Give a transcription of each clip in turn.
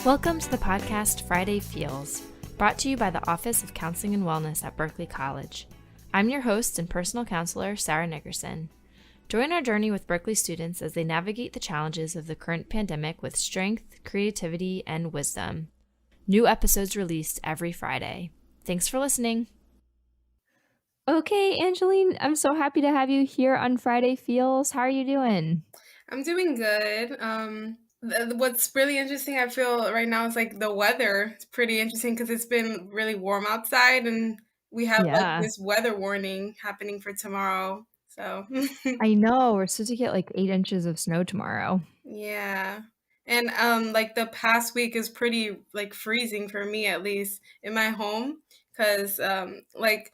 Welcome to the podcast Friday Feels, brought to you by the Office of Counseling and Wellness at Berkeley College. I'm your host and personal counselor, Sarah Nickerson. Join our journey with Berkeley students as they navigate the challenges of the current pandemic with strength, creativity, and wisdom. New episodes released every Friday. Thanks for listening. Okay, Angeline, I'm so happy to have you here on Friday Feels. How are you doing? I'm doing good. What's really interesting, I feel right now, is like the weather. It's pretty interesting because it's been really warm outside, and we have like Yeah, this weather warning happening for tomorrow. So, I know. We're supposed to get like 8 inches of snow tomorrow. yeah. And like the past week is pretty like freezing for me, at least in my home, because like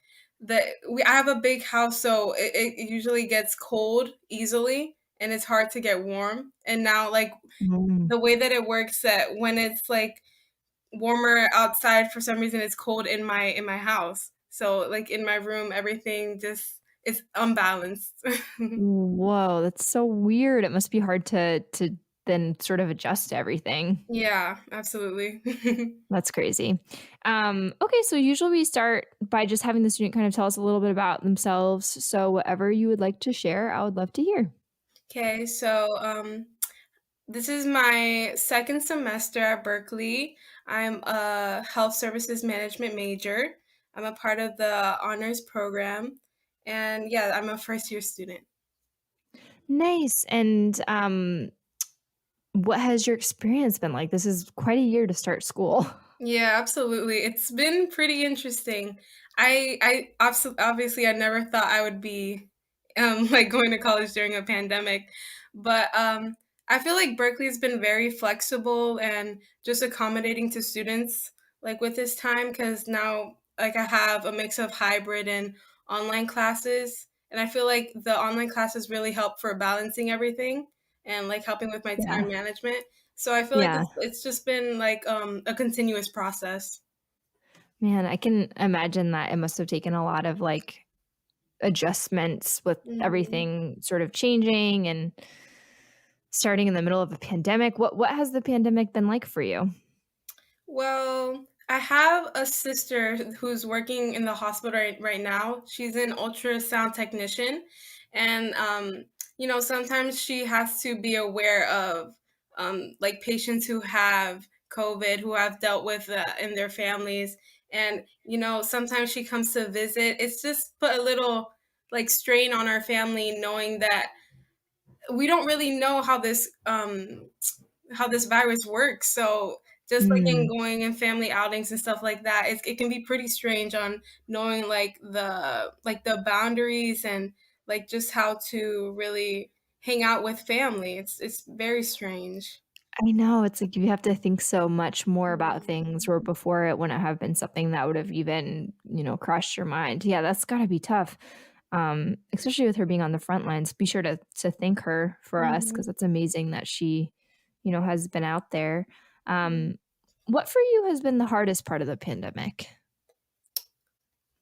I have a big house, so it usually gets cold easily, and it's hard to get warm. And now like Mm. the way that it works, that when it's like warmer outside, for some reason it's cold in my house. So like in my room, everything just is unbalanced. Whoa, that's so weird. It must be hard to then sort of adjust to everything. Yeah, absolutely. That's crazy. Okay, so usually we start by just having the student kind of tell us a little bit about themselves. So whatever you would like to share, I would love to hear. Okay, so this is my second semester at Berkeley. I'm a health services management major. I'm a part of the honors program, and yeah, I'm a first year student. Nice. And what has your experience been like? This is quite a year to start school. Yeah, absolutely. It's been pretty interesting. Obviously I never thought I would be like going to college during a pandemic, but I feel like Berkeley's been very flexible and just accommodating to students like with this time, because now like I have a mix of hybrid and online classes, and I feel like the online classes really help for balancing everything and like helping with my time Yeah. management. So I feel like Yeah. it's just been like a continuous process. Man, I can imagine that it must have taken a lot of like adjustments with Mhm. everything sort of changing and starting in the middle of a pandemic. What has the pandemic been like for you? Well, I have a sister who's working in the hospital right now. She's an ultrasound technician, and sometimes she has to be aware of like patients who have COVID, who have dealt with in their families, and sometimes she comes to visit. It's just put a little like strain on our family, knowing that we don't really know how this virus works. So just like in Mm, going in family outings and stuff like that, it can be pretty strange on knowing like the boundaries and like just how to really hang out with family. It's very strange. I know, it's like you have to think so much more about Mhm. things where before it wouldn't have been something that would have even, crossed your mind. Yeah, that's gotta be tough, especially with her being on the front lines. Be sure to thank her for us because Mhm. it's amazing that she, has been out there. Um, what for you has been the hardest part of the pandemic?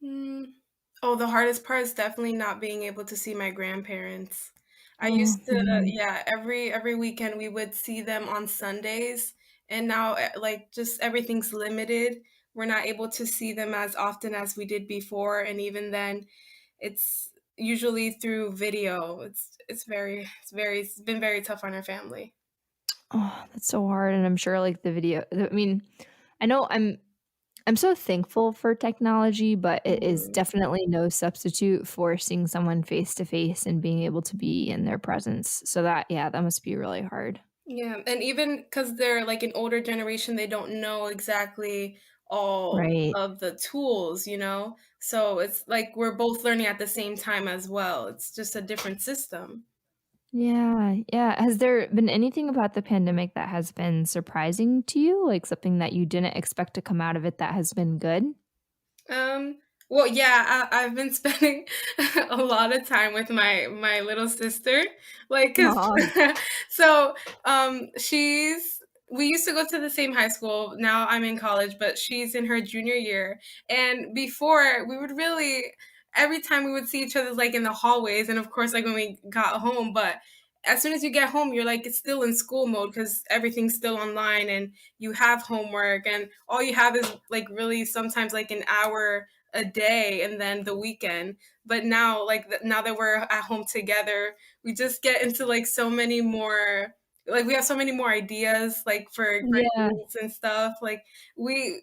Mm. Oh, the hardest part is definitely not being able to see my grandparents. I Oh, used to, man. yeah, every weekend we would see them on Sundays, and now like just everything's limited. We're not able to see them as often as we did before, and even then, it's usually through video. It's been very tough on our family. Oh, that's so hard, and I'm sure, like, I mean, I know I'm so thankful for technology, but it is Mhm. definitely no substitute for seeing someone face to face and being able to be in their presence. So that yeah, that must be really hard. Yeah, and even because they're, like, an older generation, they don't know exactly all Right. of the tools, So, it's like we're both learning at the same time as well. It's just a different system. Yeah, yeah. Has there been anything about the pandemic that has been surprising to you? Like, something that you didn't expect to come out of it that has been good? Um, well, yeah, I've been spending a lot of time with my little sister, like, 'cause Aw. so, she's we used to go to the same high school. Now I'm in college, but she's in her junior year, and before, we would really every time we would see each other, like, in the hallways, and, of course, like, when we got home, but as soon as you get home, you're like, it's still in school mode because everything's still online and you have homework and all you have is like really sometimes like an hour a day and then the weekend. But now, like now that we're at home together, we just get into like so many more, like we have so many more ideas like for Yeah. grades and stuff. Like we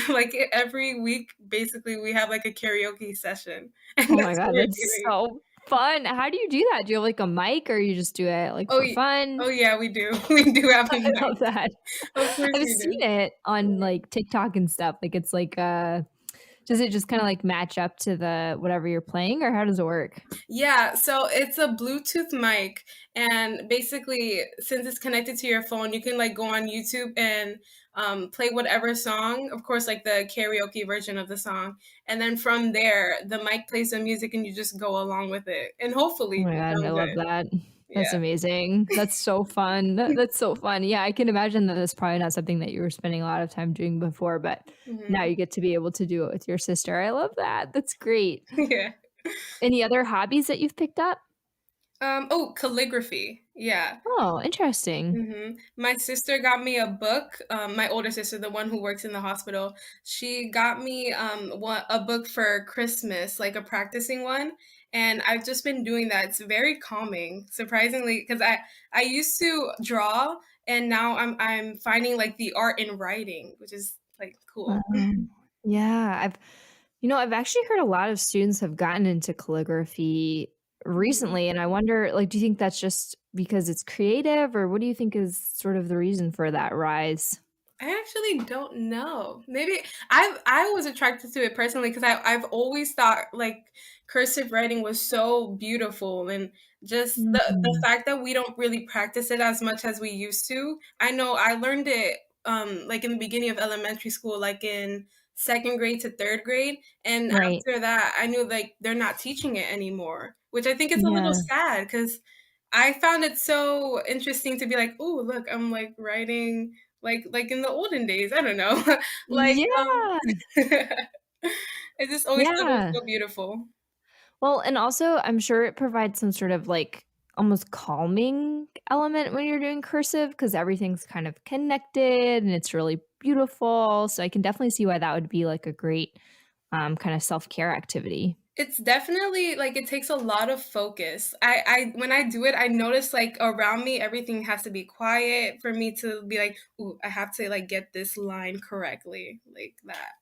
like every week basically we have like a karaoke session and Oh my that's god, what we're that's doing. so fun. How do you do that? Do you have, like, a mic or you just do it, like, Oh, for y fun? oh, yeah, we do. We do have a I love mic. that. Of course I've we seen do. it on, like, TikTok and stuff, like, it's like, does it just kinda, like, match up to the whatever you're playing, or how does it work? Yeah, so it's a Bluetooth mic, and basically, since it's connected to your phone, you can, like, go on YouTube and, play whatever song, of course, like, the karaoke version of the song, and then from there, the mic plays the music and you just go along with it, and Oh hopefully my you god, I sound love good. that. That's Yeah. amazing. That's so fun. That's so fun. Yeah, I can imagine that that's probably not something that you were spending a lot of time doing before, but now Mhm. you get to be able to do it with your sister. I love that. That's great. Yeah. Any other hobbies that you've picked up? Oh, calligraphy. Yeah. Oh, interesting. My sister got me a book, my older sister, the one who works in the hospital, she got me, a book for Christmas, like a practicing one, and I've just been doing that. It's very calming, surprisingly, because I used to draw, and now I'm finding, like, the art in writing, which is, like, cool. Yeah, I've actually heard a lot of students have gotten into calligraphy Mhm. recently, and I wonder, like, do you think that's just because it's creative, or what do you think is sort of the reason for that rise? I actually don't know. Maybe I was attracted to it personally because I've always thought like cursive writing was so beautiful and just the Mhm. fact that we don't really practice it as much as we used to. I know I learned it like in the beginning of elementary school, like in second grade to third grade, and Right. after that, I knew like they're not teaching it anymore, which I think is a little Yeah. sad because I found it so interesting to be like, "Oh, look, I'm like writing like in the olden days, I don't know. Like, Yeah. I just always thought it was Yeah. so beautiful. Well, and also, I'm sure it provides some sort of, like, almost calming element when you're doing cursive because everything's kind of connected and it's really beautiful, so I can definitely see why that would be, like, a great, kinda self-care activity. It's definitely like, it takes a lot of focus. I when I do it, I notice, like, around me, everything has to be quiet for me to be like, "Ooh, I have to, like, get this line correctly," like that.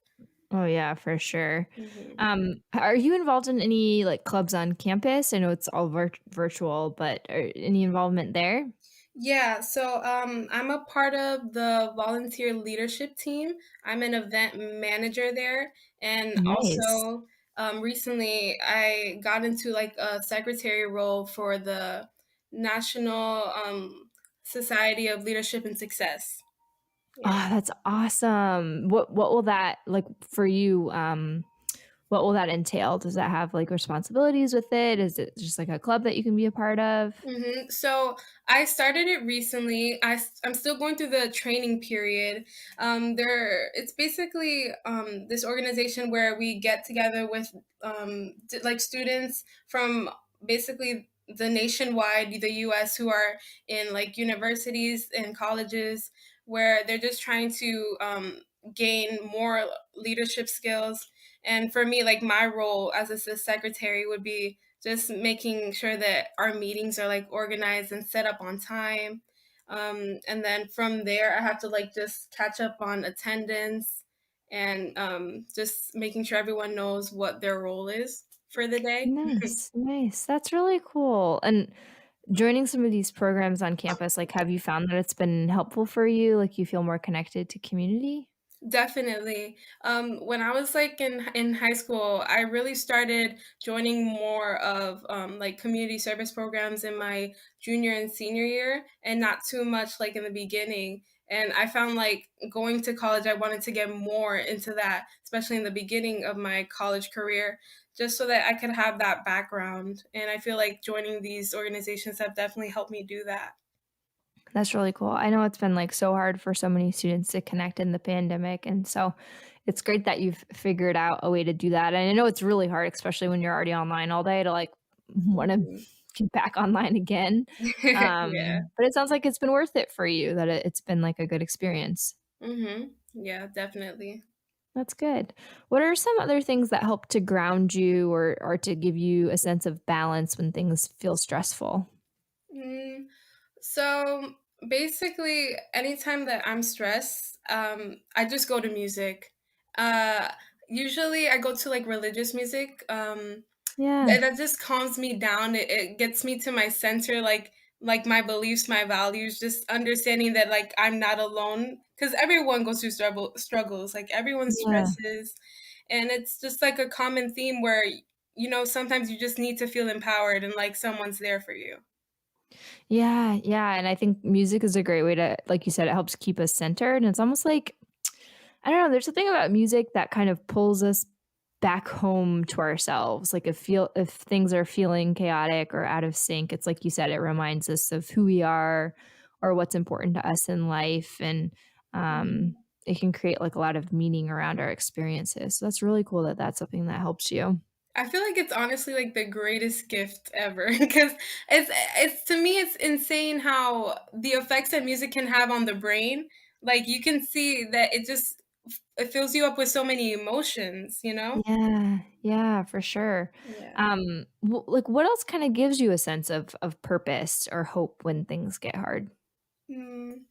Oh, yeah, for sure. Mhm. Are you involved in any, like, clubs on campus? I know it's all virtual, but any involvement there? Yeah, so I'm a part of the volunteer leadership team. I'm an event manager there, and Nice. also recently I got into like a secretary role for the National Society of Leadership and Success. Yeah. Ah, that's awesome. What will that like, for you, what will that entail? Does that have, like, responsibilities with it? Is it just, like, a club that you can be a part of? So I started it recently. I'm still going through the training period. It's basically this organization where we get together with like students from basically the nationwide, the U.S. who are in like universities and colleges, where they're just trying to gain more leadership skills. And for me, like my role as a secretary would be just making sure that our meetings are like organized and set up on time. And then from there, I have to like just catch up on attendance and just making sure everyone knows what their role is for the day. Nice, nice. That's really cool, and joining some of these programs on campus, like, have you found that it's been helpful for you? Like, you feel more connected to community? Definitely. When I was like in high school, I really started joining more of like community service programs in my junior and senior year, and not too much like in the beginning. And I found like going to college, I wanted to get more into that, especially in the beginning of my college career, just so that I could have that background. And I feel like joining these organizations have definitely helped me do that. That's really cool. I know it's been, like, so hard for so many students to connect in the pandemic, and so it's great that you've figured out a way to do that, and I know it's really hard, especially when you're already online all day to, like, wanna Mhm. get back online again. Yeah. But it sounds like it's been worth it for you, that it's been, like, a good experience. Yeah, definitely. That's good. What are some other things that help to ground you or to give you a sense of balance when things feel stressful? Mm, so basically, anytime that I'm stressed, I just go to music. Uh, Usually, I go to like religious music. Yeah. That just calms me down. It gets me to my center, like my beliefs, my values. Just understanding that like I'm not alone, because everyone goes through struggles. Like everyone Yeah. stresses, and it's just like a common theme where sometimes you just need to feel empowered and like someone's there for you. Yeah, yeah, and I think music is a great way to like you said, it helps keep us centered, and it's almost like I don't know, there's something about music that kind of pulls us back home to ourselves. Like if things are feeling chaotic or out of sync, it's like you said, it reminds us of who we are or what's important to us in life, and um, Mhm. it can create like a lot of meaning around our experiences. So that's really cool that that's something that helps you. I feel like it's honestly like the greatest gift ever because it's to me it's insane how the effects that music can have on the brain. Like you can see that it fills you up with so many emotions, you know? Yeah, yeah, for sure. Yeah. Like, what else kinda gives you a sense of purpose or hope when things get hard? Mm.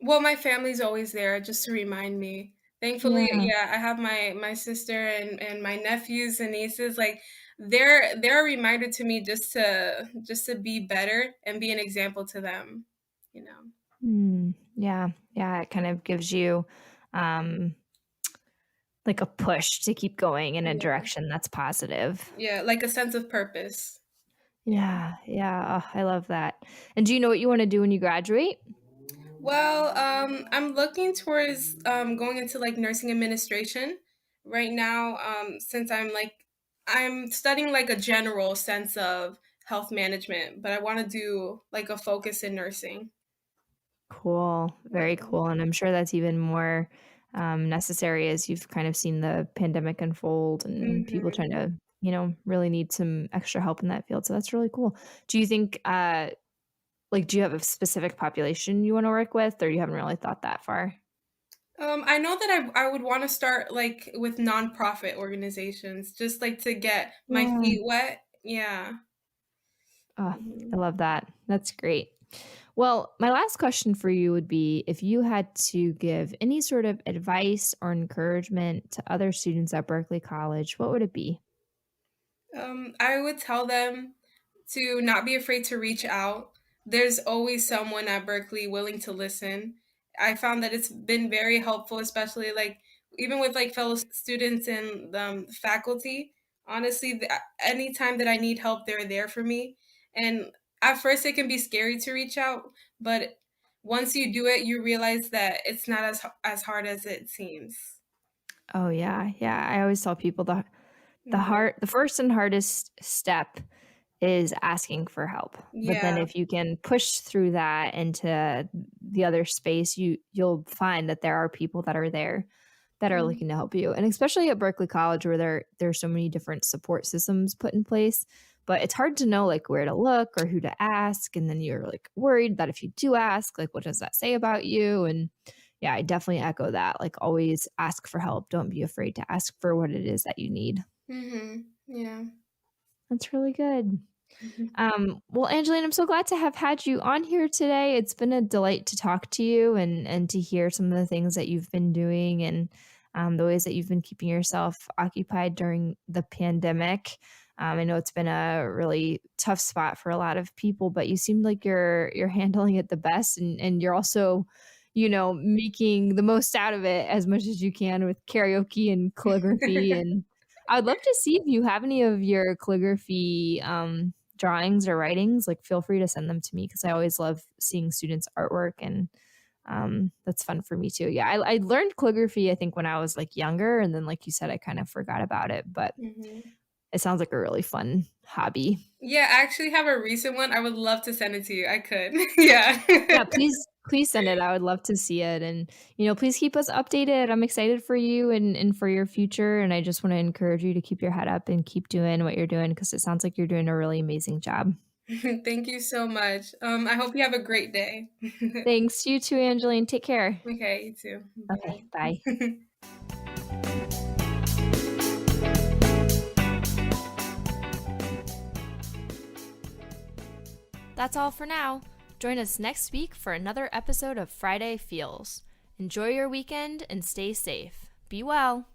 Well, my family's always there just to remind me. Thankfully, Yeah. yeah, I have my sister and my nephews and nieces, like, they're a reminder to me just to be better and be an example to them, you know? Yeah, yeah, it kind of gives you, um, like a push to keep going in a Yeah. direction that's positive. Yeah, like a sense of purpose. Yeah. Yeah, yeah, I love that. And do you know what you wanna do when you graduate? Well, I'm looking towards, going into, like, nursing administration right now, since I'm studying, like, a general sense of health management, but I wanna do, like, a focus in nursing. Cool, very Yeah. cool, and I'm sure that's even more, necessary as you've kind of seen the pandemic unfold and people Mhm. trying to, really need some extra help in that field, so that's really cool. Do you think, like, do you have a specific population you wanna work with, or you haven't really thought that far? I know that I would wanna start, like, with nonprofit organizations, just, like, to get my Yeah. feet wet. Yeah. Oh, I Mhm. love that. That's great. Well, my last question for you would be if you had to give any sort of advice or encouragement to other students at Berkeley College, what would it be? I would tell them to not be afraid to reach out. There's always someone at Berkeley willing to listen. I found that it's been very helpful, especially like even with like fellow students and faculty. Honestly, anytime that I need help, they're there for me. And at first, it can be scary to reach out, but once you do it, you realize that it's not as hard as it seems. Oh, yeah, yeah, I always tell people Mhm. the first and hardest step is asking for help, but then Yeah. if you can push through that into the other space, you'll find that there are people that are there that are Mhm. looking to help you, and especially at Berkeley College where there's so many different support systems put in place, but it's hard to know, like, where to look or who to ask, and then you're, like, worried that if you do ask, like, what does that say about you, and yeah, I definitely echo that, like, always ask for help, don't be afraid to ask for what it is that you need. Mhm. Yeah. That's really good. Mhm. Well, Angeline, I'm so glad to have had you on here today. It's been a delight to talk to you and to hear some of the things that you've been doing and the ways that you've been keeping yourself occupied during the pandemic. I know it's been a really tough spot for a lot of people, but you seem like you're handling it the best, and you're also, making the most out of it as much as you can with karaoke and calligraphy. And I would love to see if you have any of your calligraphy drawings or writings, like, feel free to send them to me because I always love seeing students' artwork, and, that's fun for me too. Yeah, I learned calligraphy, I think, when I was, like, younger, and then, like you said, I kind of forgot about it, but Mhm. it sounds like a really fun hobby. Yeah, I actually have a recent one. I would love to send it to you. I could. Yeah. Yeah, please Please send it. I would love to see it. And, please keep us updated. I'm excited for you and for your future. And I just want to encourage you to keep your head up and keep doing what you're doing because it sounds like you're doing a really amazing job. Thank you so much. I hope you have a great day. Thanks. You too, Angeline. Take care. Okay, you too. Okay. Bye. Bye. That's all for now. Join us next week for another episode of Friday Feels. Enjoy your weekend and stay safe. Be well.